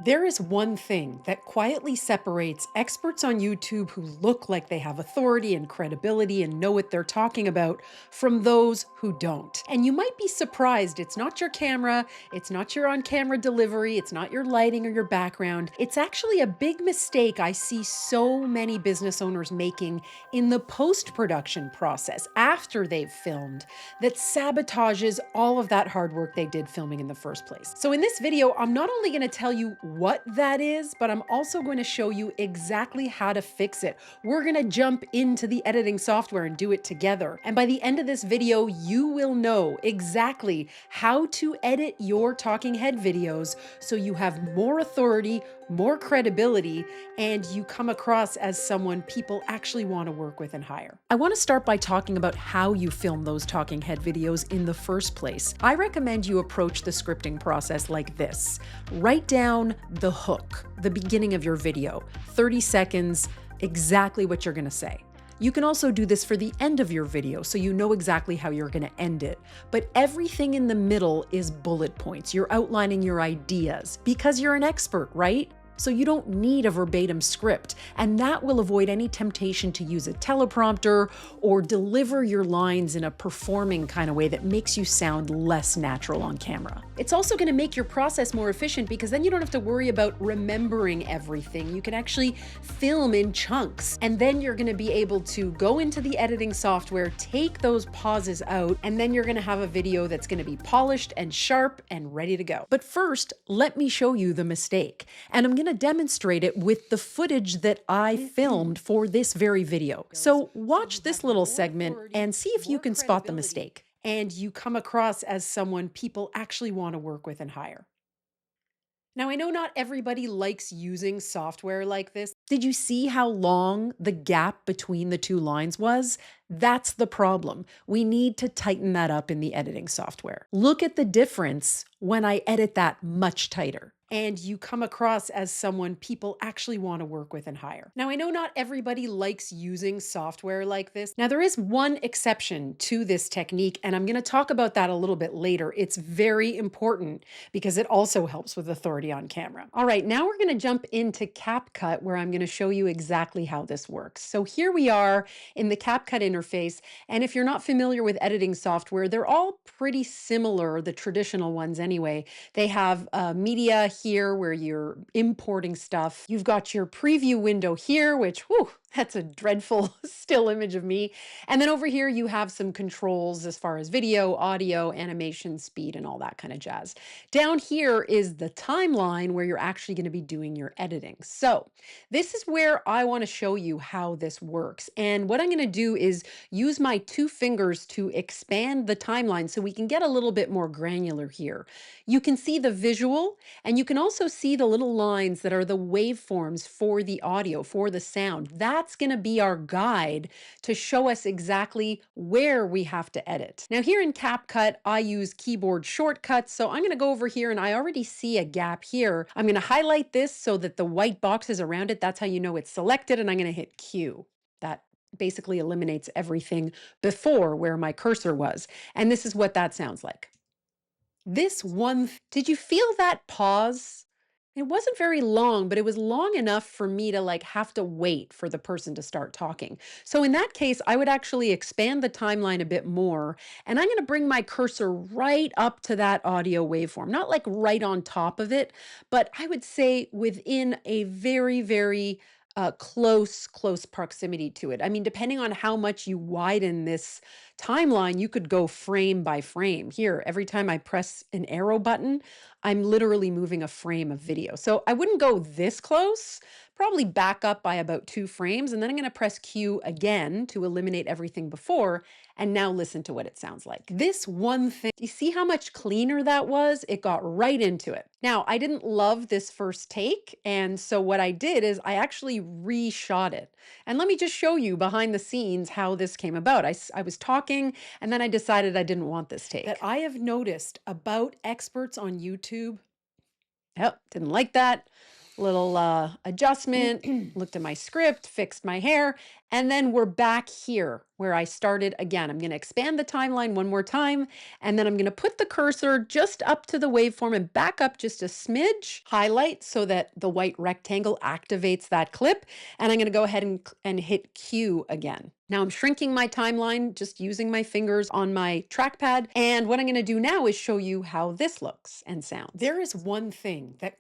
There is one thing that quietly separates experts on YouTube who look like they have authority and credibility and know what they're talking about from those who don't. And you might be surprised it's not your camera, it's not your on camera delivery, it's not your lighting or your background. It's actually a big mistake I see so many business owners making in the post production process after they've filmed that sabotages all of that hard work they did filming in the first place. So in this video, I'm not only going to tell you what that is, but I'm also going to show you exactly how to fix it. We're going to jump into the editing software and do it together. And by the end of this video, you will know exactly how to edit your talking head videos so you have more authority, more credibility, and you come across as someone people actually want to work with and hire. I want to start by talking about how you film those talking head videos in the first place. I recommend you approach the scripting process like this. Write down the hook, the beginning of your video, 30 seconds, exactly what you're going to say. You can also do this for the end of your video so you know exactly how you're going to end it. But everything in the middle is bullet points. You're outlining your ideas because you're an expert, right? So you don't need a verbatim script, and that will avoid any temptation to use a teleprompter or deliver your lines in a performing kind of way that makes you sound less natural on camera. It's also going to make your process more efficient because then you don't have to worry about remembering everything. You can actually film in chunks, and then you're going to be able to go into the editing software, take those pauses out, and then you're going to have a video that's going to be polished and sharp and ready to go. But first, let me show you the mistake, and I'm going to demonstrate it with the footage that I filmed for this very video. So watch this little segment and see if you can spot the mistake and you come across as someone people actually want to work with and hire. Now, I know not everybody likes using software like this. Did you see how long the gap between the two lines was? That's the problem. We need to tighten that up in the editing software. Look at the difference when I edit that much tighter, and you come across as someone people actually want to work with and hire. Now, I know not everybody likes using software like this. Now, there is one exception to this technique, and I'm going to talk about that a little bit later. It's very important because it also helps with authority on camera. All right, now we're going to jump into CapCut, where I'm going to show you exactly how this works. So here we are in the CapCut interface, and if you're not familiar with editing software, they're all pretty similar, the traditional ones anyway. They have media here where you're importing stuff. You've got your preview window here, which, whew, that's a dreadful still image of me. And then over here, you have some controls as far as video, audio, animation, speed, and all that kind of jazz. Down here is the timeline where you're actually going to be doing your editing. So this is where I want to show you how this works. And what I'm going to do is use my two fingers to expand the timeline so we can get a little bit more granular here. You can see the visual, and you can also see the little lines that are the waveforms for the audio, for the sound. That's going to be our guide to show us exactly where we have to edit. Now here in CapCut, I use keyboard shortcuts. So I'm going to go over here and I already see a gap here. I'm going to highlight this so that the white boxes around it, that's how you know it's selected. And I'm going to hit Q. That basically eliminates everything before where my cursor was. And this is what that sounds like. Did you feel that pause? It wasn't very long, but it was long enough for me to like have to wait for the person to start talking. So in that case, I would actually expand the timeline a bit more, and I'm going to bring my cursor right up to that audio waveform, not like right on top of it, but I would say within a very, very close proximity to it. I mean, depending on how much you widen this timeline, you could go frame by frame. Here, every time I press an arrow button, I'm literally moving a frame of video. So I wouldn't go this close, probably back up by about 2 frames, and then I'm going to press Q again to eliminate everything before, and now listen to what it sounds like. This one thing, you see how much cleaner that was? It got right into it. Now, I didn't love this first take, and so what I did is I actually reshot it. And let me just show you behind the scenes how this came about. I was talking, and then I decided I didn't want this take. That I have noticed about experts on YouTube. Yep, didn't like that. Little adjustment, looked at my script, fixed my hair, And then we're back here where I started again. I'm going to expand the timeline one more time, and then I'm going to put the cursor just up to the waveform and back up just a smidge, highlight so that the white rectangle activates that clip. And I'm going to go ahead and hit Q again. Now I'm shrinking my timeline, just using my fingers on my trackpad. And what I'm going to do now is show you how this looks and sounds. There is one thing that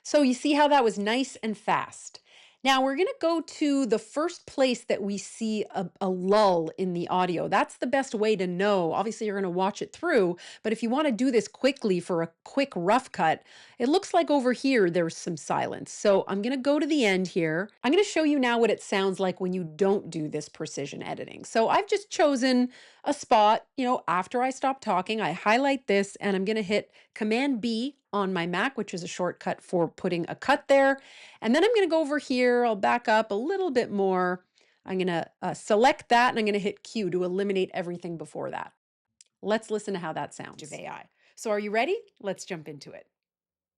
So you see how that was nice and fast. Now we're going to go to the first place that we see a lull in the audio. That's the best way to know. Obviously, you're going to watch it through, but if you want to do this quickly for a quick rough cut, it looks like over here there's some silence. So I'm going to go to the end here. I'm going to show you now what it sounds like when you don't do this precision editing. So I've just chosen a spot, after I stop talking, I highlight this and I'm going to hit Command B on my Mac, which is a shortcut for putting a cut there. And then I'm going to go over here. I'll back up a little bit more. I'm going to select that and I'm going to hit Q to eliminate everything before that. Let's listen to how that sounds. Of AI. So are you ready? Let's jump into it.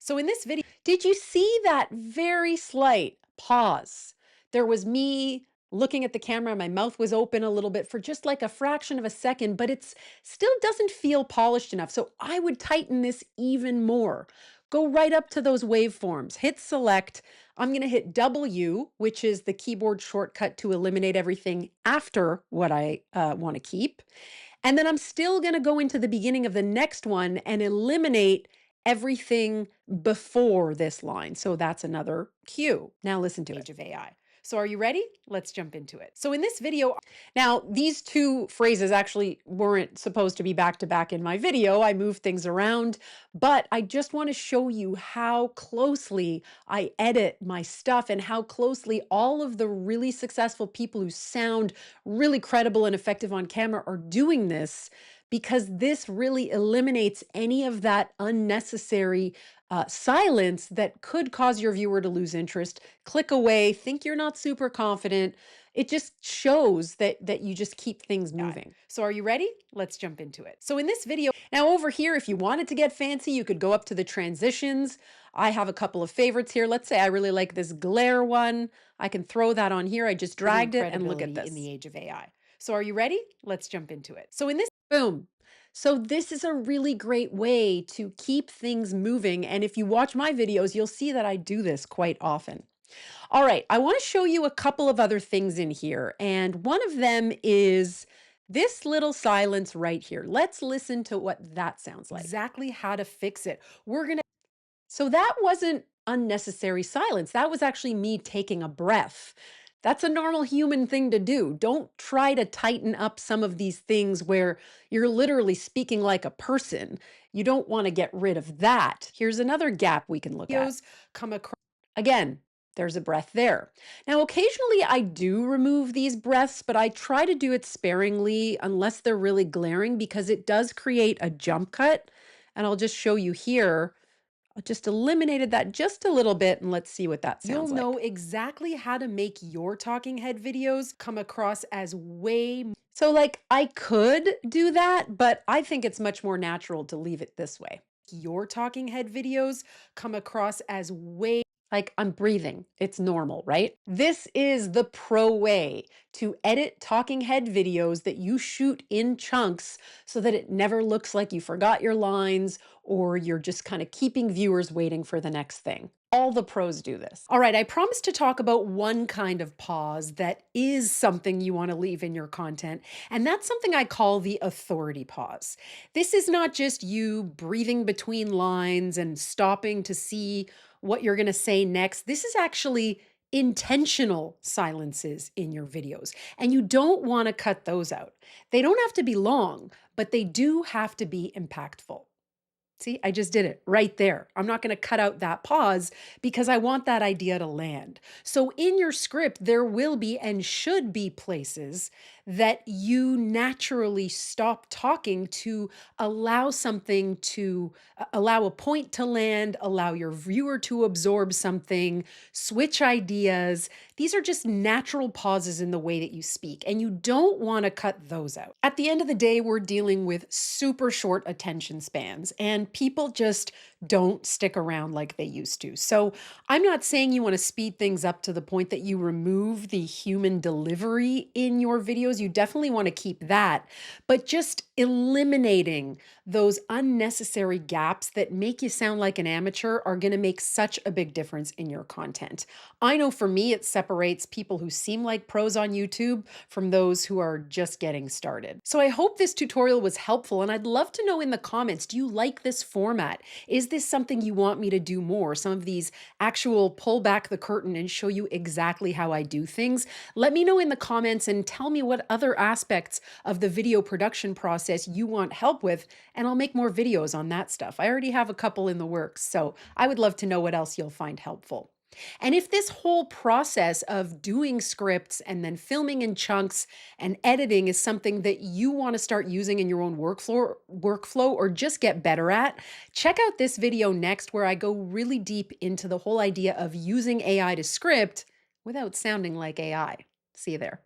So in this video, did you see that very slight pause? There was me looking at the camera, my mouth was open a little bit for just like a fraction of a second, but it's still doesn't feel polished enough. So I would tighten this even more. Go right up to those waveforms, hit select. I'm going to hit W, which is the keyboard shortcut to eliminate everything after what I want to keep. And then I'm still going to go into the beginning of the next one and eliminate everything before this line. So that's another cue. Now listen to it. Age of AI. So are you ready? Let's jump into it. So in this video, now these two phrases actually weren't supposed to be back to back in my video. I moved things around, but I just want to show you how closely I edit my stuff and how closely all of the really successful people who sound really credible and effective on camera are doing this, because this really eliminates any of that unnecessary silence that could cause your viewer to lose interest, click away, think you're not super confident. It just shows that you just keep things moving. So are you ready? Let's jump into it. So in this video, now over here, if you wanted to get fancy, you could go up to the transitions. I have a couple of favorites here. Let's say I really like this glare one. I can throw that on here. I just dragged it and look at this. In the age of AI. So are you ready? Let's jump into it. So in this, boom. So this is a really great way to keep things moving. And if you watch my videos, you'll see that I do this quite often. All right, I want to show you a couple of other things in here. And one of them is this little silence right here. Let's listen to what that sounds like. Exactly how to fix it. So that wasn't unnecessary silence. That was actually me taking a breath. That's a normal human thing to do. Don't try to tighten up some of these things where you're literally speaking like a person. You don't want to get rid of that. Here's another gap we can look at. Come across. Again, there's a breath there. Now, occasionally I do remove these breaths, but I try to do it sparingly unless they're really glaring, because it does create a jump cut. And I'll just show you here. I just eliminated that just a little bit, and let's see what that sounds like. You'll know exactly how to make your talking head videos come across as way. So like I could do that, but I think it's much more natural to leave it this way. Your talking head videos come across as way like I'm breathing. It's normal, right? This is the pro way to edit talking head videos that you shoot in chunks so that it never looks like you forgot your lines or you're just kind of keeping viewers waiting for the next thing. All the pros do this. All right, I promised to talk about one kind of pause that is something you want to leave in your content, and that's something I call the authority pause. This is not just you breathing between lines and stopping to see what you're going to say next. This is actually intentional silences in your videos, and you don't want to cut those out. They don't have to be long, but they do have to be impactful. See, I just did it right there. I'm not going to cut out that pause because I want that idea to land. So in your script, there will be and should be places that you naturally stop talking to allow something to allow a point to land, allow your viewer to absorb something, switch ideas. These are just natural pauses in the way that you speak, and you don't want to cut those out. At the end of the day, we're dealing with super short attention spans, and people just don't stick around like they used to. So, I'm not saying you want to speed things up to the point that you remove the human delivery in your videos. You definitely want to keep that, but just eliminating those unnecessary gaps that make you sound like an amateur are going to make such a big difference in your content. I know for me, it separates people who seem like pros on YouTube from those who are just getting started. So I hope this tutorial was helpful, and I'd love to know in the comments, do you like this format? Is this something you want me to do more? Some of these actual pull back the curtain and show you exactly how I do things? Let me know in the comments and tell me what other aspects of the video production process you want help with, and I'll make more videos on that stuff. I already have a couple in the works, so I would love to know what else you'll find helpful. And if this whole process of doing scripts and then filming in chunks and editing is something that you want to start using in your own workflow or just get better at, check out this video next where I go really deep into the whole idea of using AI to script without sounding like AI. See you there.